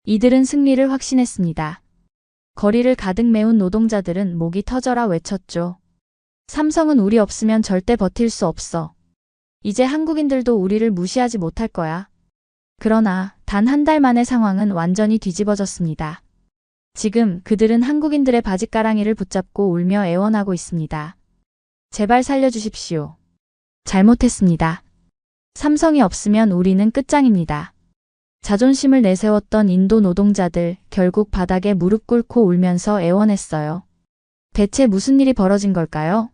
이들은 승리를 확신했습니다. 거리를 가득 메운 노동자들은 목이 터져라 외쳤죠. 삼성은 우리 없으면 절대 버틸 수 없어. 이제 한국인들도 우리를 무시하지 못할 거야. 그러나 단 한 달 만에 상황은 완전히 뒤집어졌습니다. 지금 그들은 한국인들의 바짓가랑이를 붙잡고 울며 애원하고 있습니다. 제발 살려주십시오. 잘못했습니다. 삼성이 없으면 우리는 끝장입니다. 자존심을 내세웠던 인도 노동자들 결국 바닥에 무릎 꿇고 울면서 애원했어요. 대체 무슨 일이 벌어진 걸까요?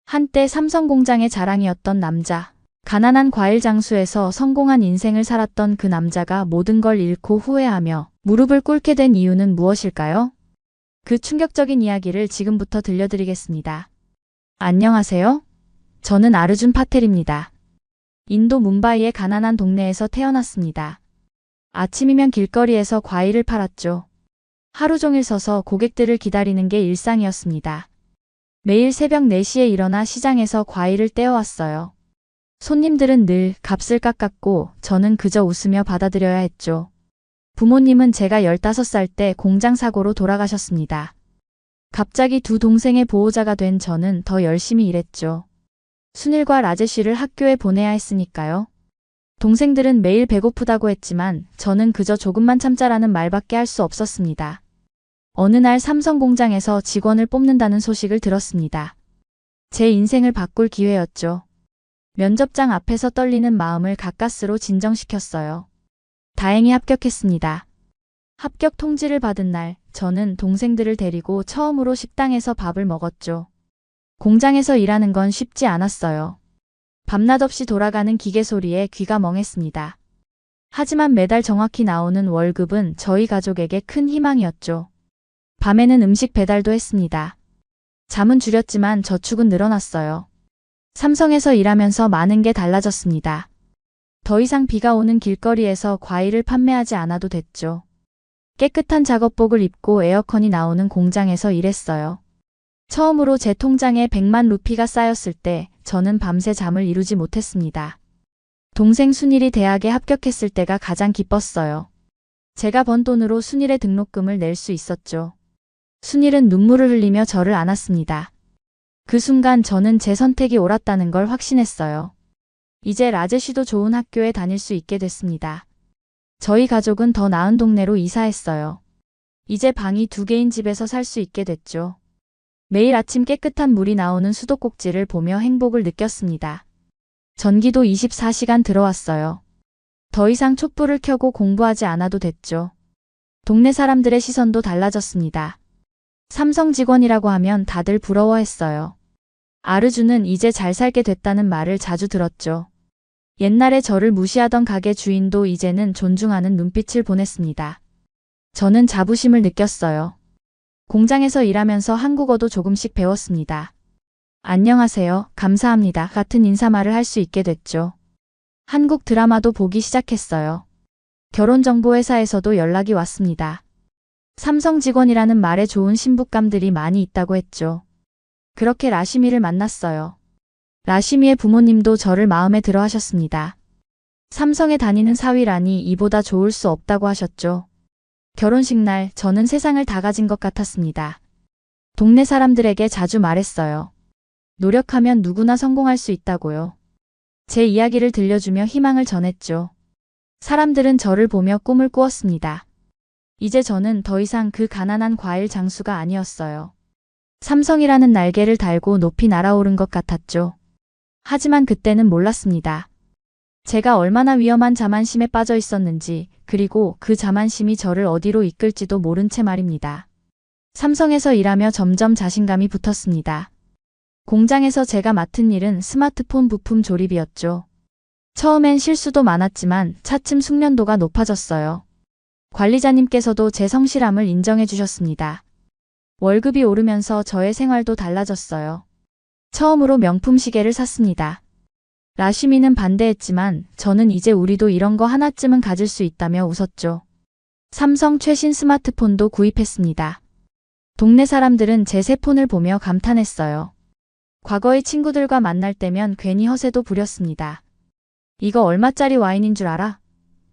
한때 삼성 공장의 자랑이었던 남자. 가난한 과일 장수에서 성공한 인생을 살았던 그 남자가 모든 걸 잃고 후회하며 무릎을 꿇게 된 이유는 무엇일까요? 그 충격적인 이야기를 지금부터 들려드리겠습니다. 안녕하세요. 저는 아르준 파텔입니다. 인도 뭄바이의 가난한 동네에서 태어났습니다. 아침이면 길거리에서 과일을 팔았죠. 하루 종일 서서 고객들을 기다리는 게 일상이었습니다. 매일 새벽 4시에 일어나 시장에서 과일을 떼어왔어요. 손님들은 늘 값을 깎았고 저는 그저 웃으며 받아들여야 했죠. 부모님은 제가 15살 때 공장 사고로 돌아가셨습니다. 갑자기 두 동생의 보호자가 된 저는 더 열심히 일했죠. 순일과 라제쉬를 학교에 보내야 했으니까요. 동생들은 매일 배고프다고 했지만 저는 그저 조금만 참자라는 말밖에 할 수 없었습니다. 어느 날 삼성 공장에서 직원을 뽑는다는 소식을 들었습니다. 제 인생을 바꿀 기회였죠. 면접장 앞에서 떨리는 마음을 가까스로 진정시켰어요. 다행히 합격했습니다. 합격 통지를 받은 날, 저는 동생들을 데리고 처음으로 식당에서 밥을 먹었죠. 공장에서 일하는 건 쉽지 않았어요. 밤낮 없이 돌아가는 기계 소리에 귀가 멍했습니다. 하지만 매달 정확히 나오는 월급은 저희 가족에게 큰 희망이었죠. 밤에는 음식 배달도 했습니다. 잠은 줄였지만 저축은 늘어났어요. 삼성에서 일하면서 많은 게 달라졌습니다. 더 이상 비가 오는 길거리에서 과일을 판매하지 않아도 됐죠. 깨끗한 작업복을 입고 에어컨이 나오는 공장에서 일했어요. 처음으로 제 통장에 100만 루피가 쌓였을 때 저는 밤새 잠을 이루지 못했습니다. 동생 순일이 대학에 합격했을 때가 가장 기뻤어요. 제가 번 돈으로 순일의 등록금을 낼 수 있었죠. 순일은 눈물을 흘리며 저를 안았습니다. 그 순간 저는 제 선택이 옳았다는 걸 확신했어요. 이제 라제쉬도 좋은 학교에 다닐 수 있게 됐습니다. 저희 가족은 더 나은 동네로 이사했어요. 이제 방이 2개인 집에서 살 수 있게 됐죠. 매일 아침 깨끗한 물이 나오는 수도꼭지를 보며 행복을 느꼈습니다. 전기도 24시간 들어왔어요. 더 이상 촛불을 켜고 공부하지 않아도 됐죠. 동네 사람들의 시선도 달라졌습니다. 삼성 직원이라고 하면 다들 부러워했어요. 아르주는 이제 잘 살게 됐다는 말을 자주 들었죠. 옛날에 저를 무시하던 가게 주인도 이제는 존중하는 눈빛을 보냈습니다. 저는 자부심을 느꼈어요. 공장에서 일하면서 한국어도 조금씩 배웠습니다. 안녕하세요, 감사합니다 같은 인사말을 할 수 있게 됐죠. 한국 드라마도 보기 시작했어요. 결혼정보회사에서도 연락이 왔습니다. 삼성 직원이라는 말에 좋은 신부감들이 많이 있다고 했죠. 그렇게 라시미를 만났어요. 라시미의 부모님도 저를 마음에 들어 하셨습니다. 삼성에 다니는 사위라니 이보다 좋을 수 없다고 하셨죠. 결혼식 날 저는 세상을 다 가진 것 같았습니다. 동네 사람들에게 자주 말했어요. 노력하면 누구나 성공할 수 있다고요. 제 이야기를 들려주며 희망을 전했죠. 사람들은 저를 보며 꿈을 꾸었습니다. 이제 저는 더 이상 그 가난한 과일 장수가 아니었어요. 삼성이라는 날개를 달고 높이 날아오른 것 같았죠. 하지만 그때는 몰랐습니다. 제가 얼마나 위험한 자만심에 빠져 있었는지, 그리고 그 자만심이 저를 어디로 이끌지도 모른 채 말입니다. 삼성에서 일하며 점점 자신감이 붙었습니다. 공장에서 제가 맡은 일은 스마트폰 부품 조립이었죠. 처음엔 실수도 많았지만 차츰 숙련도가 높아졌어요. 관리자님께서도 제 성실함을 인정해 주셨습니다. 월급이 오르면서 저의 생활도 달라졌어요. 처음으로 명품 시계를 샀습니다. 라시미는 반대했지만 저는 이제 우리도 이런 거 하나쯤은 가질 수 있다며 웃었죠. 삼성 최신 스마트폰도 구입했습니다. 동네 사람들은 제 새 폰을 보며 감탄했어요. 과거의 친구들과 만날 때면 괜히 허세도 부렸습니다. 이거 얼마짜리 와인인 줄 알아?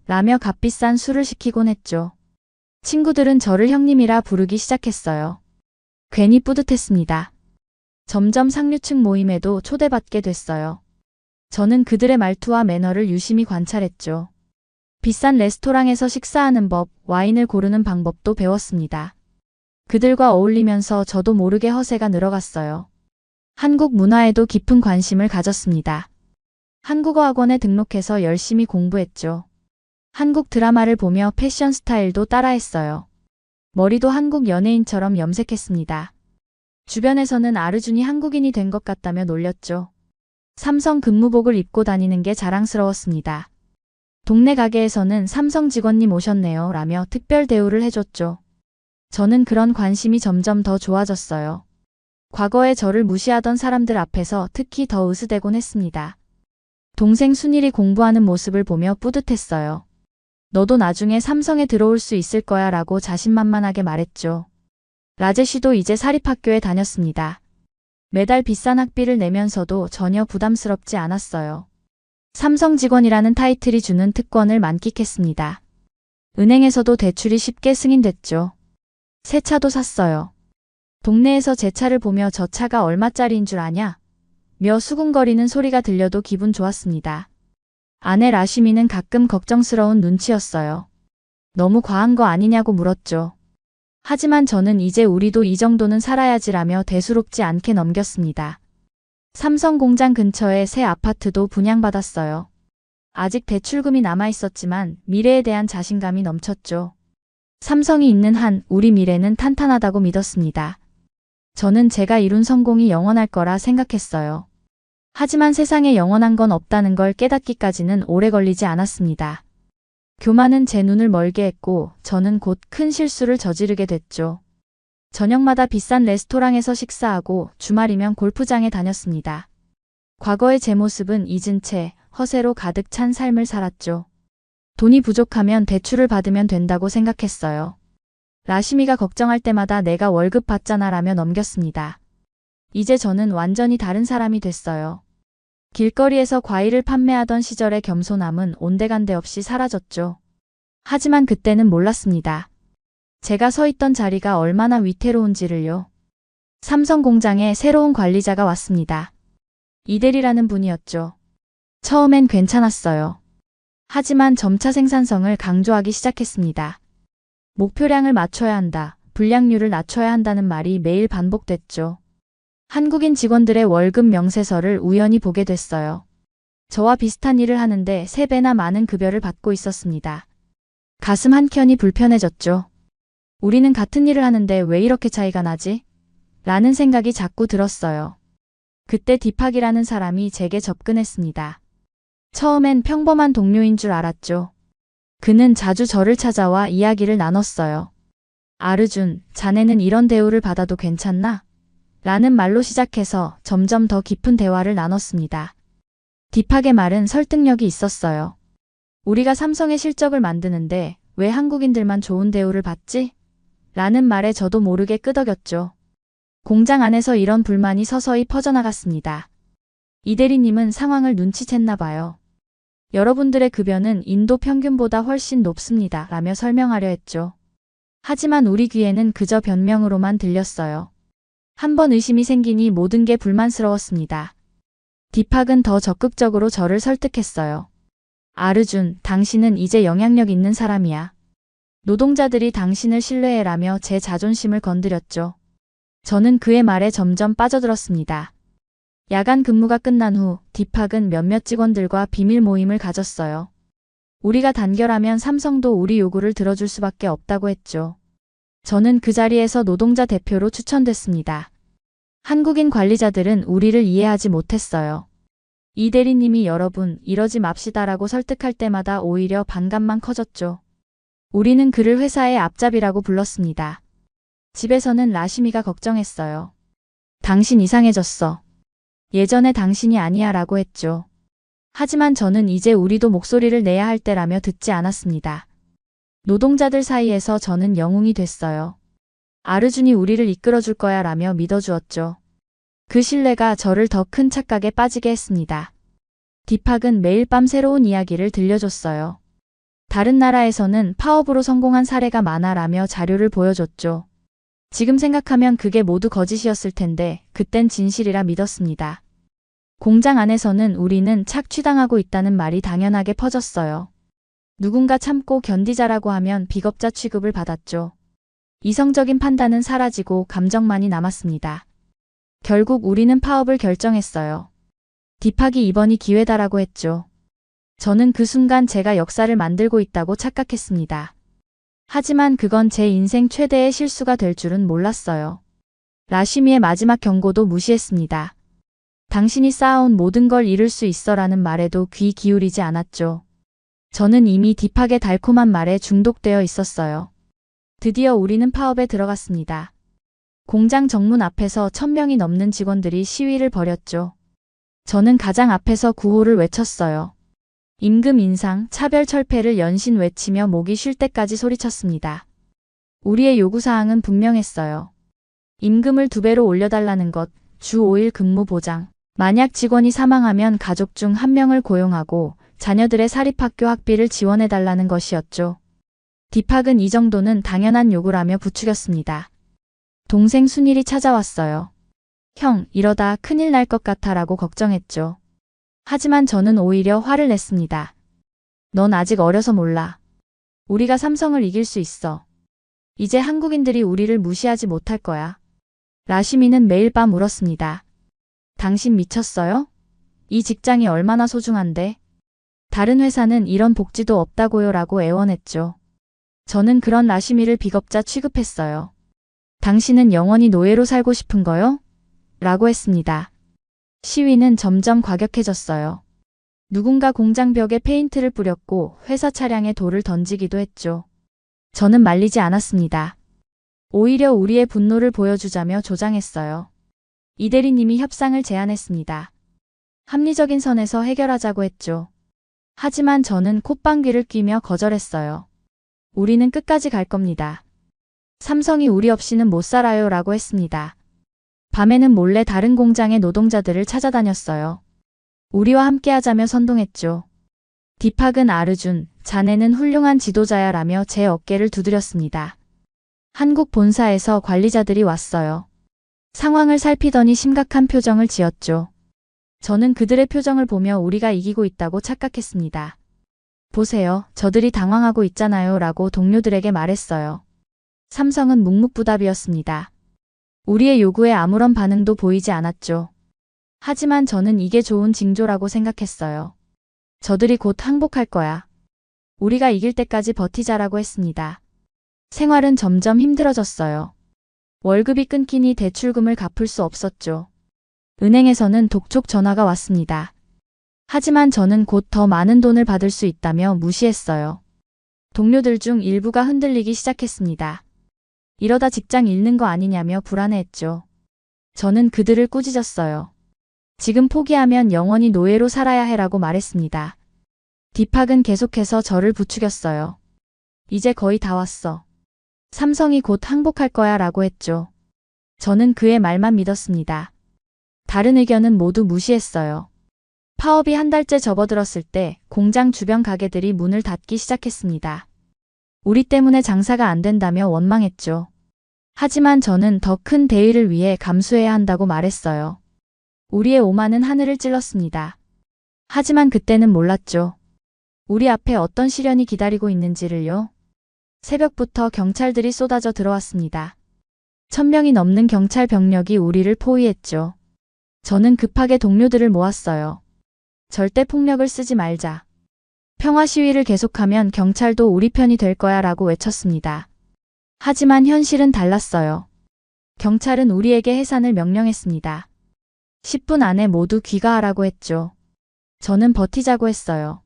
라며 값비싼 술을 시키곤 했죠. 친구들은 저를 형님이라 부르기 시작했어요. 괜히 뿌듯했습니다. 점점 상류층 모임에도 초대받게 됐어요. 저는 그들의 말투와 매너를 유심히 관찰했죠. 비싼 레스토랑에서 식사하는 법, 와인을 고르는 방법도 배웠습니다. 그들과 어울리면서 저도 모르게 허세가 늘어갔어요. 한국 문화에도 깊은 관심을 가졌습니다. 한국어 학원에 등록해서 열심히 공부했죠. 한국 드라마를 보며 패션 스타일도 따라했어요. 머리도 한국 연예인처럼 염색했습니다. 주변에서는 아르준이 한국인이 된 것 같다며 놀렸죠. 삼성 근무복을 입고 다니는 게 자랑스러웠습니다. 동네 가게에서는 삼성 직원님 오셨네요 라며 특별 대우를 해줬죠. 저는 그런 관심이 점점 더 좋아졌어요. 과거에 저를 무시하던 사람들 앞에서 특히 더 으스대곤 했습니다. 동생 순일이 공부하는 모습을 보며 뿌듯했어요. 너도 나중에 삼성에 들어올 수 있을 거야 라고 자신만만하게 말했죠. 라제시도 이제 사립학교에 다녔습니다. 매달 비싼 학비를 내면서도 전혀 부담스럽지 않았어요. 삼성 직원이라는 타이틀이 주는 특권을 만끽했습니다. 은행에서도 대출이 쉽게 승인됐죠. 새 차도 샀어요. 동네에서 제 차를 보며 저 차가 얼마짜리인 줄 아냐? 며 수군거리는 소리가 들려도 기분 좋았습니다. 아내 라시미는 가끔 걱정스러운 눈치였어요. 너무 과한 거 아니냐고 물었죠. 하지만 저는 이제 우리도 이 정도는 살아야지라며 대수롭지 않게 넘겼습니다. 삼성 공장 근처에 새 아파트도 분양받았어요. 아직 대출금이 남아있었지만 미래에 대한 자신감이 넘쳤죠. 삼성이 있는 한 우리 미래는 탄탄하다고 믿었습니다. 저는 제가 이룬 성공이 영원할 거라 생각했어요. 하지만 세상에 영원한 건 없다는 걸 깨닫기까지는 오래 걸리지 않았습니다. 교만은 제 눈을 멀게 했고 저는 곧 큰 실수를 저지르게 됐죠. 저녁마다 비싼 레스토랑에서 식사하고 주말이면 골프장에 다녔습니다. 과거의 제 모습은 잊은 채 허세로 가득 찬 삶을 살았죠. 돈이 부족하면 대출을 받으면 된다고 생각했어요. 라시미가 걱정할 때마다 내가 월급 받잖아 라며 넘겼습니다. 이제 저는 완전히 다른 사람이 됐어요. 길거리에서 과일을 판매하던 시절의 겸손함은 온데간데 없이 사라졌죠. 하지만 그때는 몰랐습니다. 제가 서 있던 자리가 얼마나 위태로운지를요. 삼성 공장에 새로운 관리자가 왔습니다. 이대리라는 분이었죠. 처음엔 괜찮았어요. 하지만 점차 생산성을 강조하기 시작했습니다. 목표량을 맞춰야 한다, 불량률을 낮춰야 한다는 말이 매일 반복됐죠. 한국인 직원들의 월급 명세서를 우연히 보게 됐어요. 저와 비슷한 일을 하는데 3배나 많은 급여를 받고 있었습니다. 가슴 한켠이 불편해졌죠. 우리는 같은 일을 하는데 왜 이렇게 차이가 나지? 라는 생각이 자꾸 들었어요. 그때 디팍이라는 사람이 제게 접근했습니다. 처음엔 평범한 동료인 줄 알았죠. 그는 자주 저를 찾아와 이야기를 나눴어요. 아르준, 자네는 이런 대우를 받아도 괜찮나? 라는 말로 시작해서 점점 더 깊은 대화를 나눴습니다. 디팍의 말은 설득력이 있었어요. 우리가 삼성의 실적을 만드는데 왜 한국인들만 좋은 대우를 받지? 라는 말에 저도 모르게 끄덕였죠. 공장 안에서 이런 불만이 서서히 퍼져나갔습니다. 이 대리님은 상황을 눈치챘나 봐요. 여러분들의 급여는 인도 평균보다 훨씬 높습니다. 라며 설명하려 했죠. 하지만 우리 귀에는 그저 변명으로만 들렸어요. 한 번 의심이 생기니 모든 게 불만스러웠습니다. 디팍은 더 적극적으로 저를 설득했어요. 아르준, 당신은 이제 영향력 있는 사람이야. 노동자들이 당신을 신뢰해라며 제 자존심을 건드렸죠. 저는 그의 말에 점점 빠져들었습니다. 야간 근무가 끝난 후 디팍은 몇몇 직원들과 비밀 모임을 가졌어요. 우리가 단결하면 삼성도 우리 요구를 들어줄 수밖에 없다고 했죠. 저는 그 자리에서 노동자 대표로 추천됐습니다. 한국인 관리자들은 우리를 이해하지 못했어요. 이 대리님이 여러분, 이러지 맙시다라고 설득할 때마다 오히려 반감만 커졌죠. 우리는 그를 회사의 앞잡이라고 불렀습니다. 집에서는 라시미가 걱정했어요. 당신 이상해졌어. 예전에 당신이 아니야 라고 했죠. 하지만 저는 이제 우리도 목소리를 내야 할 때라며 듣지 않았습니다. 노동자들 사이에서 저는 영웅이 됐어요. 아르준이 우리를 이끌어줄 거야 라며 믿어주었죠. 그 신뢰가 저를 더 큰 착각에 빠지게 했습니다. 디팍은 매일 밤 새로운 이야기를 들려줬어요. 다른 나라에서는 파업으로 성공한 사례가 많아라며 자료를 보여줬죠. 지금 생각하면 그게 모두 거짓이었을 텐데 그땐 진실이라 믿었습니다. 공장 안에서는 우리는 착취당하고 있다는 말이 당연하게 퍼졌어요. 누군가 참고 견디자라고 하면 비겁자 취급을 받았죠. 이성적인 판단은 사라지고 감정만이 남았습니다. 결국 우리는 파업을 결정했어요. 딥하기 이번이 기회다라고 했죠. 저는 그 순간 제가 역사를 만들고 있다고 착각했습니다. 하지만 그건 제 인생 최대의 실수가 될 줄은 몰랐어요. 라쉬미의 마지막 경고도 무시했습니다. 당신이 쌓아온 모든 걸 잃을 수 있어라는 말에도 귀 기울이지 않았죠. 저는 이미 딥하게 달콤한 말에 중독되어 있었어요. 드디어 우리는 파업에 들어갔습니다. 공장 정문 앞에서 1000명이 넘는 직원들이 시위를 벌였죠. 저는 가장 앞에서 구호를 외쳤어요. 임금 인상, 차별 철폐를 연신 외치며 목이 쉴 때까지 소리쳤습니다. 우리의 요구사항은 분명했어요. 임금을 2배로 올려달라는 것, 주 5일 근무 보장, 만약 직원이 사망하면 가족 중 1명을 고용하고 자녀들의 사립학교 학비를 지원해달라는 것이었죠. 딥학은 이 정도는 당연한 요구라며 부추겼습니다. 동생 순일이 찾아왔어요. 형, 이러다 큰일 날 것 같아라고 걱정했죠. 하지만 저는 오히려 화를 냈습니다. 넌 아직 어려서 몰라. 우리가 삼성을 이길 수 있어. 이제 한국인들이 우리를 무시하지 못할 거야. 라쉬미는 매일 밤 울었습니다. 당신 미쳤어요? 이 직장이 얼마나 소중한데? 다른 회사는 이런 복지도 없다고요 라고 애원했죠. 저는 그런 라쉬미를 비겁자 취급했어요. 당신은 영원히 노예로 살고 싶은 거요? 라고 했습니다. 시위는 점점 과격해졌어요. 누군가 공장 벽에 페인트를 뿌렸고 회사 차량에 돌을 던지기도 했죠. 저는 말리지 않았습니다. 오히려 우리의 분노를 보여주자며 조장했어요. 이 대리님이 협상을 제안했습니다. 합리적인 선에서 해결하자고 했죠. 하지만 저는 콧방귀를 뀌며 거절했어요. 우리는 끝까지 갈 겁니다. 삼성이 우리 없이는 못 살아요 라고 했습니다. 밤에는 몰래 다른 공장의 노동자들을 찾아다녔어요. 우리와 함께하자며 선동했죠. 딥학은 아르준, 자네는 훌륭한 지도자야 라며 제 어깨를 두드렸습니다. 한국 본사에서 관리자들이 왔어요. 상황을 살피더니 심각한 표정을 지었죠. 저는 그들의 표정을 보며 우리가 이기고 있다고 착각했습니다. 보세요, 저들이 당황하고 있잖아요 라고 동료들에게 말했어요. 삼성은 묵묵부답이었습니다. 우리의 요구에 아무런 반응도 보이지 않았죠. 하지만 저는 이게 좋은 징조라고 생각했어요. 저들이 곧 항복할 거야. 우리가 이길 때까지 버티자라고 했습니다. 생활은 점점 힘들어졌어요. 월급이 끊기니 대출금을 갚을 수 없었죠. 은행에서는 독촉 전화가 왔습니다. 하지만 저는 곧 더 많은 돈을 받을 수 있다며 무시했어요. 동료들 중 일부가 흔들리기 시작했습니다. 이러다 직장 잃는 거 아니냐며 불안해했죠. 저는 그들을 꾸짖었어요. 지금 포기하면 영원히 노예로 살아야 해라고 말했습니다. 딥학은 계속해서 저를 부추겼어요. 이제 거의 다 왔어. 삼성이 곧 항복할 거야 라고 했죠. 저는 그의 말만 믿었습니다. 다른 의견은 모두 무시했어요. 파업이 한 달째 접어들었을 때 공장 주변 가게들이 문을 닫기 시작했습니다. 우리 때문에 장사가 안 된다며 원망했죠. 하지만 저는 더 큰 대의를 위해 감수해야 한다고 말했어요. 우리의 오만은 하늘을 찔렀습니다. 하지만 그때는 몰랐죠. 우리 앞에 어떤 시련이 기다리고 있는지를요. 새벽부터 경찰들이 쏟아져 들어왔습니다. 1000명이 넘는 경찰 병력이 우리를 포위했죠. 저는 급하게 동료들을 모았어요. 절대 폭력을 쓰지 말자. 평화 시위를 계속하면 경찰도 우리 편이 될 거야 라고 외쳤습니다. 하지만 현실은 달랐어요. 경찰은 우리에게 해산을 명령했습니다. 10분 안에 모두 귀가하라고 했죠. 저는 버티자고 했어요.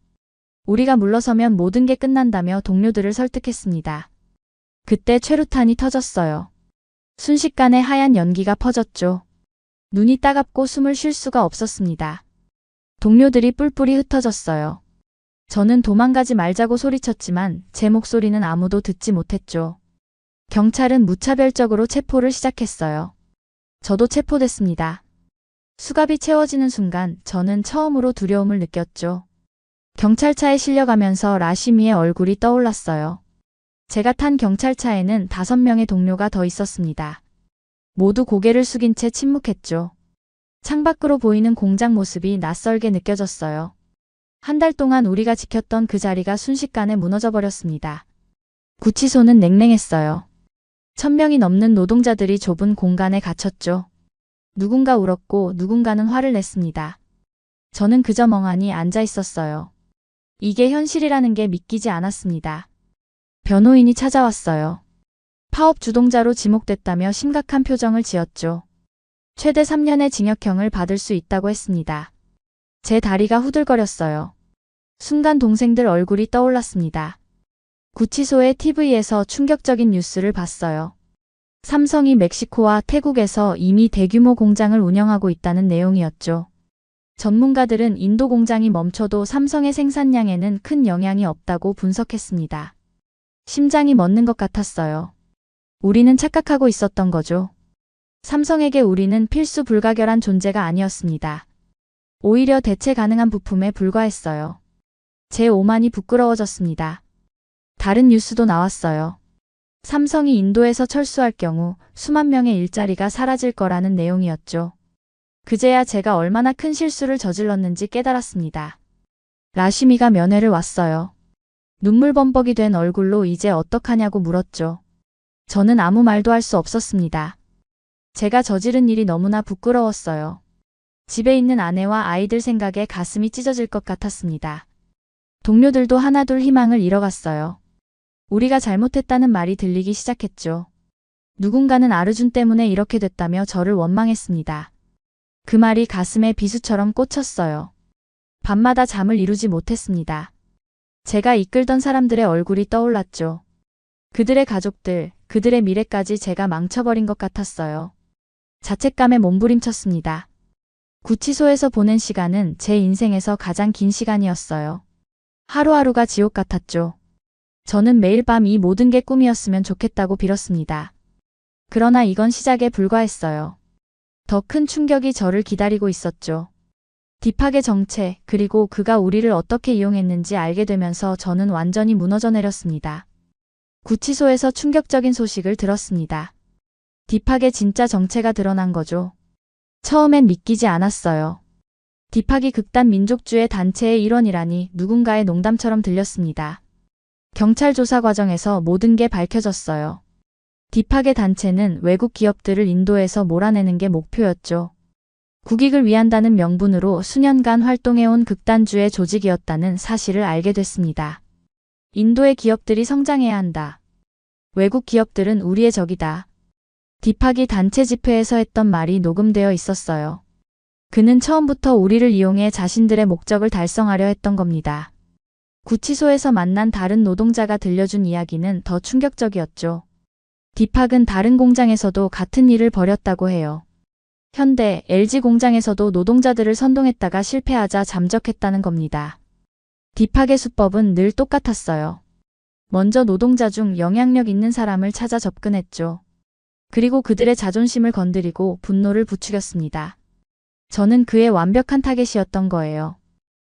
우리가 물러서면 모든 게 끝난다며 동료들을 설득했습니다. 그때 최루탄이 터졌어요. 순식간에 하얀 연기가 퍼졌죠. 눈이 따갑고 숨을 쉴 수가 없었습니다. 동료들이 뿔뿔이 흩어졌어요. 저는 도망가지 말자고 소리쳤지만 제 목소리는 아무도 듣지 못했죠. 경찰은 무차별적으로 체포를 시작했어요. 저도 체포됐습니다. 수갑이 채워지는 순간 저는 처음으로 두려움을 느꼈죠. 경찰차에 실려가면서 라시미의 얼굴이 떠올랐어요. 제가 탄 경찰차에는 5명의 동료가 더 있었습니다. 모두 고개를 숙인 채 침묵했죠. 창밖으로 보이는 공장 모습이 낯설게 느껴졌어요. 한 달 동안 우리가 지켰던 그 자리가 순식간에 무너져 버렸습니다. 구치소는 냉랭했어요. 1000명이 넘는 노동자들이 좁은 공간에 갇혔죠. 누군가 울었고 누군가는 화를 냈습니다. 저는 그저 멍하니 앉아 있었어요. 이게 현실이라는 게 믿기지 않았습니다. 변호인이 찾아왔어요. 파업 주동자로 지목됐다며 심각한 표정을 지었죠. 최대 3년의 징역형을 받을 수 있다고 했습니다. 제 다리가 후들거렸어요. 순간 동생들 얼굴이 떠올랐습니다. 구치소의 TV에서 충격적인 뉴스를 봤어요. 삼성이 멕시코와 태국에서 이미 대규모 공장을 운영하고 있다는 내용이었죠. 전문가들은 인도 공장이 멈춰도 삼성의 생산량에는 큰 영향이 없다고 분석했습니다. 심장이 멎는 것 같았어요. 우리는 착각하고 있었던 거죠. 삼성에게 우리는 필수 불가결한 존재가 아니었습니다. 오히려 대체 가능한 부품에 불과했어요. 제 오만이 부끄러워졌습니다. 다른 뉴스도 나왔어요. 삼성이 인도에서 철수할 경우 수만 명의 일자리가 사라질 거라는 내용이었죠. 그제야 제가 얼마나 큰 실수를 저질렀는지 깨달았습니다. 라시미가 면회를 왔어요. 눈물범벅이 된 얼굴로 이제 어떡하냐고 물었죠. 저는 아무 말도 할 수 없었습니다. 제가 저지른 일이 너무나 부끄러웠어요. 집에 있는 아내와 아이들 생각에 가슴이 찢어질 것 같았습니다. 동료들도 하나둘 희망을 잃어갔어요. 우리가 잘못했다는 말이 들리기 시작했죠. 누군가는 아르준 때문에 이렇게 됐다며 저를 원망했습니다. 그 말이 가슴에 비수처럼 꽂혔어요. 밤마다 잠을 이루지 못했습니다. 제가 이끌던 사람들의 얼굴이 떠올랐죠. 그들의 가족들, 그들의 미래까지 제가 망쳐버린 것 같았어요. 자책감에 몸부림쳤습니다. 구치소에서 보낸 시간은 제 인생에서 가장 긴 시간이었어요. 하루하루가 지옥 같았죠. 저는 매일 밤 이 모든 게 꿈이었으면 좋겠다고 빌었습니다. 그러나 이건 시작에 불과했어요. 더 큰 충격이 저를 기다리고 있었죠. 딥학의 정체, 그리고 그가 우리를 어떻게 이용했는지 알게 되면서 저는 완전히 무너져 내렸습니다. 구치소에서 충격적인 소식을 들었습니다. 딥학의 진짜 정체가 드러난 거죠. 처음엔 믿기지 않았어요. 딥학이 극단 민족주의 단체의 일원이라니 누군가의 농담처럼 들렸습니다. 경찰 조사 과정에서 모든 게 밝혀졌어요. 딥학의 단체는 외국 기업들을 인도에서 몰아내는 게 목표였죠. 국익을 위한다는 명분으로 수년간 활동해온 극단주의 조직이었다는 사실을 알게 됐습니다. 인도의 기업들이 성장해야 한다. 외국 기업들은 우리의 적이다. 딥학이 단체 집회에서 했던 말이 녹음되어 있었어요. 그는 처음부터 우리를 이용해 자신들의 목적을 달성하려 했던 겁니다. 구치소에서 만난 다른 노동자가 들려준 이야기는 더 충격적이었죠. 딥학은 다른 공장에서도 같은 일을 벌였다고 해요. 현대, LG 공장에서도 노동자들을 선동했다가 실패하자 잠적했다는 겁니다. 딥학의 수법은 늘 똑같았어요. 먼저 노동자 중 영향력 있는 사람을 찾아 접근했죠. 그리고 그들의 자존심을 건드리고 분노를 부추겼습니다. 저는 그의 완벽한 타겟이었던 거예요.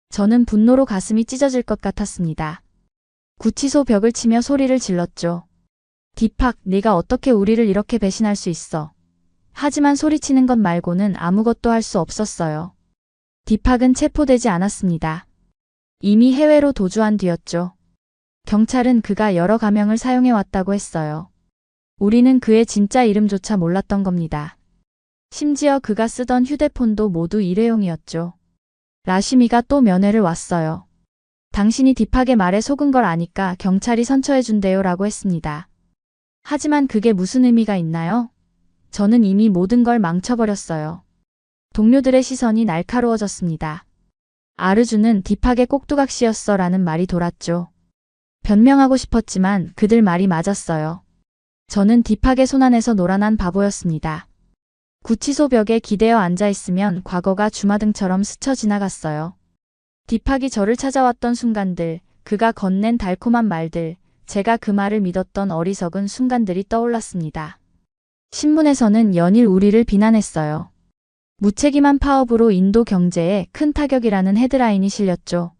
저는 분노로 가슴이 찢어질 것 같았습니다. 구치소 벽을 치며 소리를 질렀죠. 딥학, 네가 어떻게 우리를 이렇게 배신할 수 있어. 하지만 소리치는 것 말고는 아무것도 할 수 없었어요. 딥학은 체포되지 않았습니다. 이미 해외로 도주한 뒤였죠. 경찰은 그가 여러 가명을 사용해왔다고 했어요. 우리는 그의 진짜 이름조차 몰랐던 겁니다. 심지어 그가 쓰던 휴대폰도 모두 일회용이었죠. 라시미가 또 면회를 왔어요. 당신이 딥학의 말에 속은 걸 아니까 경찰이 선처해준대요 라고 했습니다. 하지만 그게 무슨 의미가 있나요? 저는 이미 모든 걸 망쳐버렸어요. 동료들의 시선이 날카로워졌습니다. 아르주는 딥학의 꼭두각시였어 라는 말이 돌았죠. 변명하고 싶었지만 그들 말이 맞았어요. 저는 딥학의 손안에서 노란한 바보였습니다. 구치소 벽에 기대어 앉아있으면 과거가 주마등처럼 스쳐 지나갔어요. 딥학이 저를 찾아왔던 순간들, 그가 건넨 달콤한 말들, 제가 그 말을 믿었던 어리석은 순간들이 떠올랐습니다. 신문에서는 연일 우리를 비난했어요. 무책임한 파업으로 인도 경제에 큰 타격이라는 헤드라인이 실렸죠.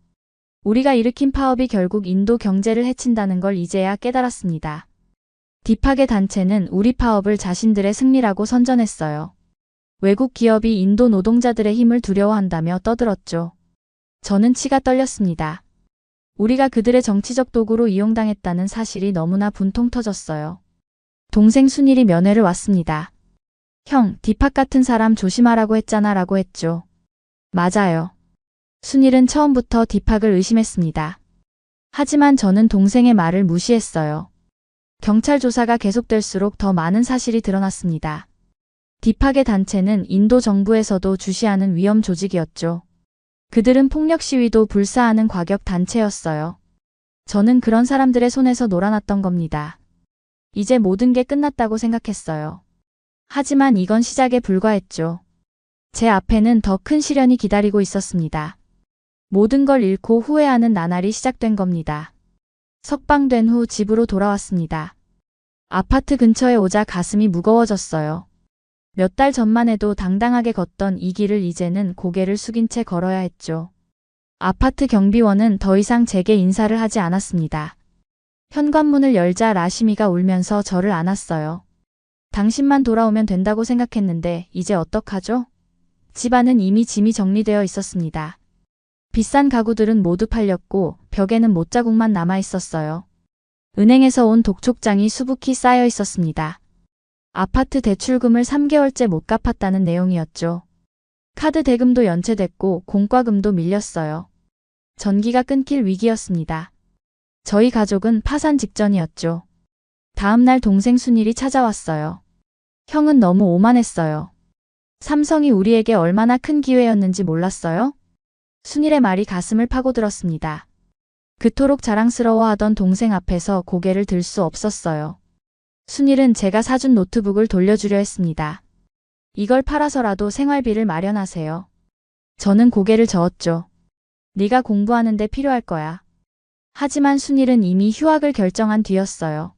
우리가 일으킨 파업이 결국 인도 경제를 해친다는 걸 이제야 깨달았습니다. 딥하게 단체는 우리 파업을 자신들의 승리라고 선전했어요. 외국 기업이 인도 노동자들의 힘을 두려워한다며 떠들었죠. 저는 치가 떨렸습니다. 우리가 그들의 정치적 도구로 이용당했다는 사실이 너무나 분통 터졌어요. 동생 순일이 면회를 왔습니다. 형, 딥학 같은 사람 조심하라고 했잖아 라고 했죠. 맞아요. 순일은 처음부터 딥학을 의심했습니다. 하지만 저는 동생의 말을 무시했어요. 경찰 조사가 계속될수록 더 많은 사실이 드러났습니다. 딥학의 단체는 인도 정부에서도 주시하는 위험 조직이었죠. 그들은 폭력 시위도 불사하는 과격 단체였어요. 저는 그런 사람들의 손에서 놀아났던 겁니다. 이제 모든 게 끝났다고 생각했어요. 하지만 이건 시작에 불과했죠. 제 앞에는 더 큰 시련이 기다리고 있었습니다. 모든 걸 잃고 후회하는 나날이 시작된 겁니다. 석방된 후 집으로 돌아왔습니다. 아파트 근처에 오자 가슴이 무거워졌어요. 몇 달 전만 해도 당당하게 걷던 이 길을 이제는 고개를 숙인 채 걸어야 했죠. 아파트 경비원은 더 이상 제게 인사를 하지 않았습니다. 현관문을 열자 라시미가 울면서 저를 안았어요. 당신만 돌아오면 된다고 생각했는데 이제 어떡하죠? 집안은 이미 짐이 정리되어 있었습니다. 비싼 가구들은 모두 팔렸고 벽에는 못자국만 남아 있었어요. 은행에서 온 독촉장이 수북히 쌓여 있었습니다. 아파트 대출금을 3개월째 못 갚았다는 내용이었죠. 카드 대금도 연체됐고 공과금도 밀렸어요. 전기가 끊길 위기였습니다. 저희 가족은 파산 직전이었죠. 다음 날 동생 순일이 찾아왔어요. 형은 너무 오만했어요. 삼성이 우리에게 얼마나 큰 기회였는지 몰랐어요? 순일의 말이 가슴을 파고들었습니다. 그토록 자랑스러워하던 동생 앞에서 고개를 들 수 없었어요. 순일은 제가 사준 노트북을 돌려주려 했습니다. 이걸 팔아서라도 생활비를 마련하세요. 저는 고개를 저었죠. 네가 공부하는 데 필요할 거야. 하지만 순일은 이미 휴학을 결정한 뒤였어요.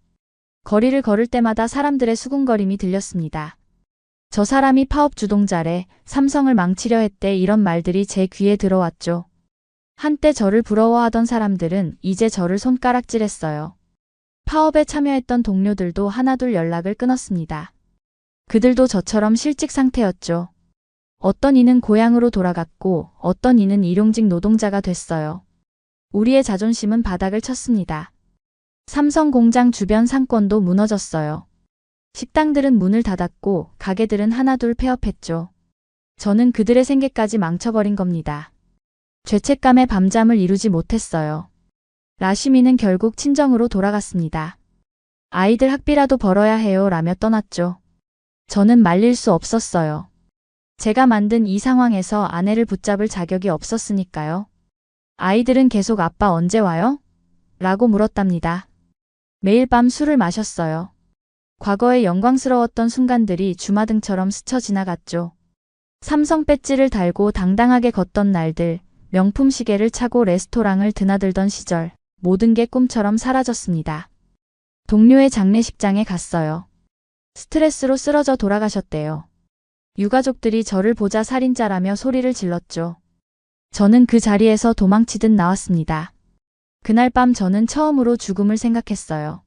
거리를 걸을 때마다 사람들의 수군거림이 들렸습니다. 저 사람이 파업 주동자래, 삼성을 망치려 했대 이런 말들이 제 귀에 들어왔죠. 한때 저를 부러워하던 사람들은 이제 저를 손가락질했어요. 파업에 참여했던 동료들도 하나둘 연락을 끊었습니다. 그들도 저처럼 실직 상태였죠. 어떤 이는 고향으로 돌아갔고 어떤 이는 일용직 노동자가 됐어요. 우리의 자존심은 바닥을 쳤습니다. 삼성 공장 주변 상권도 무너졌어요. 식당들은 문을 닫았고 가게들은 하나둘 폐업했죠. 저는 그들의 생계까지 망쳐버린 겁니다. 죄책감에 밤잠을 이루지 못했어요. 라시미는 결국 친정으로 돌아갔습니다. 아이들 학비라도 벌어야 해요 라며 떠났죠. 저는 말릴 수 없었어요. 제가 만든 이 상황에서 아내를 붙잡을 자격이 없었으니까요. 아이들은 계속 아빠 언제 와요? 라고 물었답니다. 매일 밤 술을 마셨어요. 과거에 영광스러웠던 순간들이 주마등처럼 스쳐 지나갔죠. 삼성 배지를 달고 당당하게 걷던 날들, 명품 시계를 차고 레스토랑을 드나들던 시절, 모든 게 꿈처럼 사라졌습니다. 동료의 장례식장에 갔어요. 스트레스로 쓰러져 돌아가셨대요. 유가족들이 저를 보자 살인자라며 소리를 질렀죠. 저는 그 자리에서 도망치듯 나왔습니다. 그날 밤 저는 처음으로 죽음을 생각했어요.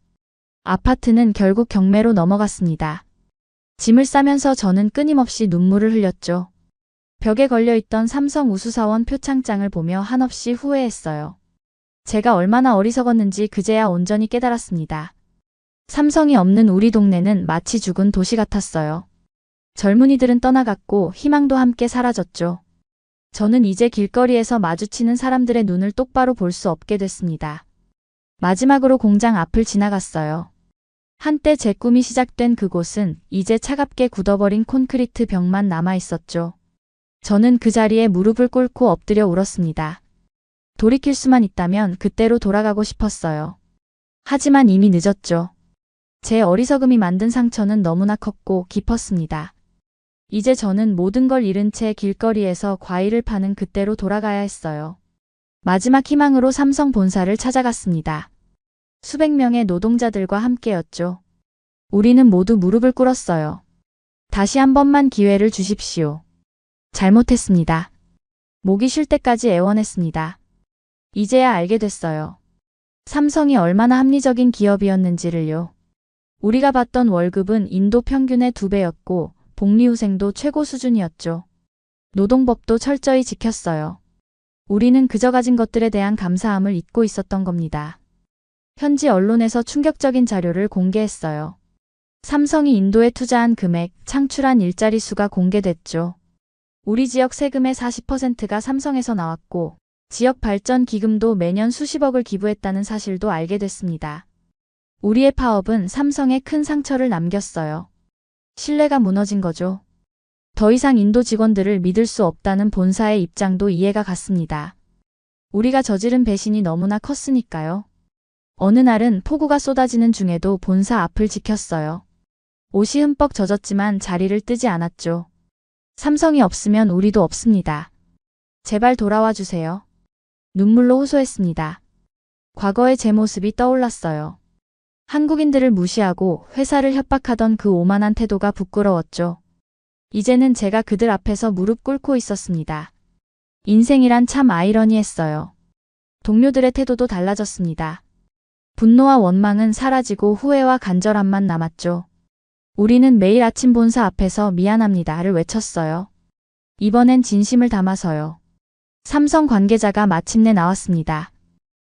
아파트는 결국 경매로 넘어갔습니다. 짐을 싸면서 저는 끊임없이 눈물을 흘렸죠. 벽에 걸려있던 삼성 우수사원 표창장을 보며 한없이 후회했어요. 제가 얼마나 어리석었는지 그제야 온전히 깨달았습니다. 삼성이 없는 우리 동네는 마치 죽은 도시 같았어요. 젊은이들은 떠나갔고 희망도 함께 사라졌죠. 저는 이제 길거리에서 마주치는 사람들의 눈을 똑바로 볼 수 없게 됐습니다. 마지막으로 공장 앞을 지나갔어요. 한때 제 꿈이 시작된 그곳은 이제 차갑게 굳어버린 콘크리트 벽만 남아 있었죠. 저는 그 자리에 무릎을 꿇고 엎드려 울었습니다. 돌이킬 수만 있다면 그때로 돌아가고 싶었어요. 하지만 이미 늦었죠. 제 어리석음이 만든 상처는 너무나 컸고 깊었습니다. 이제 저는 모든 걸 잃은 채 길거리에서 과일을 파는 그때로 돌아가야 했어요. 마지막 희망으로 삼성 본사를 찾아갔습니다. 수백 명의 노동자들과 함께였죠. 우리는 모두 무릎을 꿇었어요. 다시 한 번만 기회를 주십시오. 잘못했습니다. 목이 쉴 때까지 애원했습니다. 이제야 알게 됐어요. 삼성이 얼마나 합리적인 기업이었는지를요. 우리가 받던 월급은 인도 평균의 2배였고 복리후생도 최고 수준이었죠. 노동법도 철저히 지켰어요. 우리는 그저 가진 것들에 대한 감사함을 잊고 있었던 겁니다. 현지 언론에서 충격적인 자료를 공개했어요. 삼성이 인도에 투자한 금액, 창출한 일자리 수가 공개됐죠. 우리 지역 세금의 40%가 삼성에서 나왔고 지역 발전 기금도 매년 수십억을 기부했다는 사실도 알게 됐습니다. 우리의 파업은 삼성에 큰 상처를 남겼어요. 신뢰가 무너진 거죠. 더 이상 인도 직원들을 믿을 수 없다는 본사의 입장도 이해가 갔습니다. 우리가 저지른 배신이 너무나 컸으니까요. 어느 날은 폭우가 쏟아지는 중에도 본사 앞을 지켰어요. 옷이 흠뻑 젖었지만 자리를 뜨지 않았죠. 삼성이 없으면 우리도 없습니다. 제발 돌아와 주세요. 눈물로 호소했습니다. 과거의 제 모습이 떠올랐어요. 한국인들을 무시하고 회사를 협박하던 그 오만한 태도가 부끄러웠죠. 이제는 제가 그들 앞에서 무릎 꿇고 있었습니다. 인생이란 참 아이러니했어요. 동료들의 태도도 달라졌습니다. 분노와 원망은 사라지고 후회와 간절함만 남았죠. 우리는 매일 아침 본사 앞에서 미안합니다를 외쳤어요. 이번엔 진심을 담아서요. 삼성 관계자가 마침내 나왔습니다.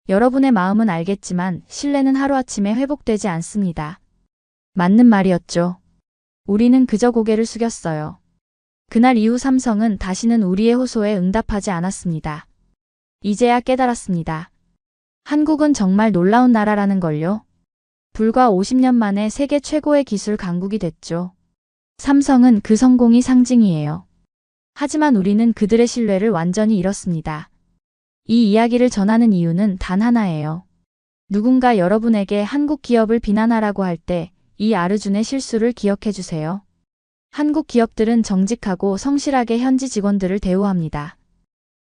여러분의 마음은 알겠지만 신뢰는 하루아침에 회복되지 않습니다. 맞는 말이었죠. 우리는 그저 고개를 숙였어요. 그날 이후 삼성은 다시는 우리의 호소에 응답하지 않았습니다. 이제야 깨달았습니다. 한국은 정말 놀라운 나라라는 걸요. 불과 50년 만에 세계 최고의 기술 강국이 됐죠. 삼성은 그 성공이 상징이에요. 하지만 우리는 그들의 신뢰를 완전히 잃었습니다. 이 이야기를 전하는 이유는 단 하나예요. 누군가 여러분에게 한국 기업을 비난하라고 할 때 이 아르준의 실수를 기억해 주세요. 한국 기업들은 정직하고 성실하게 현지 직원들을 대우합니다.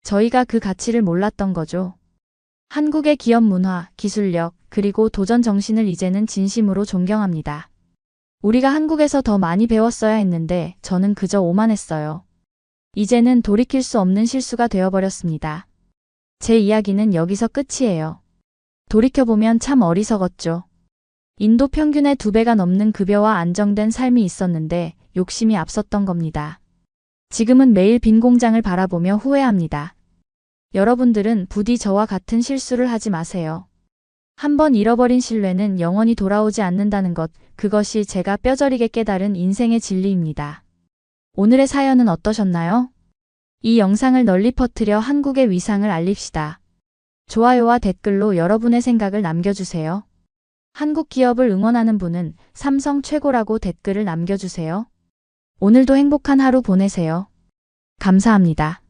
저희가 그 가치를 몰랐던 거죠. 한국의 기업 문화, 기술력, 그리고 도전 정신을 이제는 진심으로 존경합니다. 우리가 한국에서 더 많이 배웠어야 했는데 저는 그저 오만했어요. 이제는 돌이킬 수 없는 실수가 되어버렸습니다. 제 이야기는 여기서 끝이에요. 돌이켜보면 참 어리석었죠. 인도 평균의 2배가 넘는 급여와 안정된 삶이 있었는데 욕심이 앞섰던 겁니다. 지금은 매일 빈 공장을 바라보며 후회합니다. 여러분들은 부디 저와 같은 실수를 하지 마세요. 한번 잃어버린 신뢰는 영원히 돌아오지 않는다는 것, 그것이 제가 뼈저리게 깨달은 인생의 진리입니다. 오늘의 사연은 어떠셨나요? 이 영상을 널리 퍼뜨려 한국의 위상을 알립시다. 좋아요와 댓글로 여러분의 생각을 남겨주세요. 한국 기업을 응원하는 분은 삼성 최고라고 댓글을 남겨주세요. 오늘도 행복한 하루 보내세요. 감사합니다.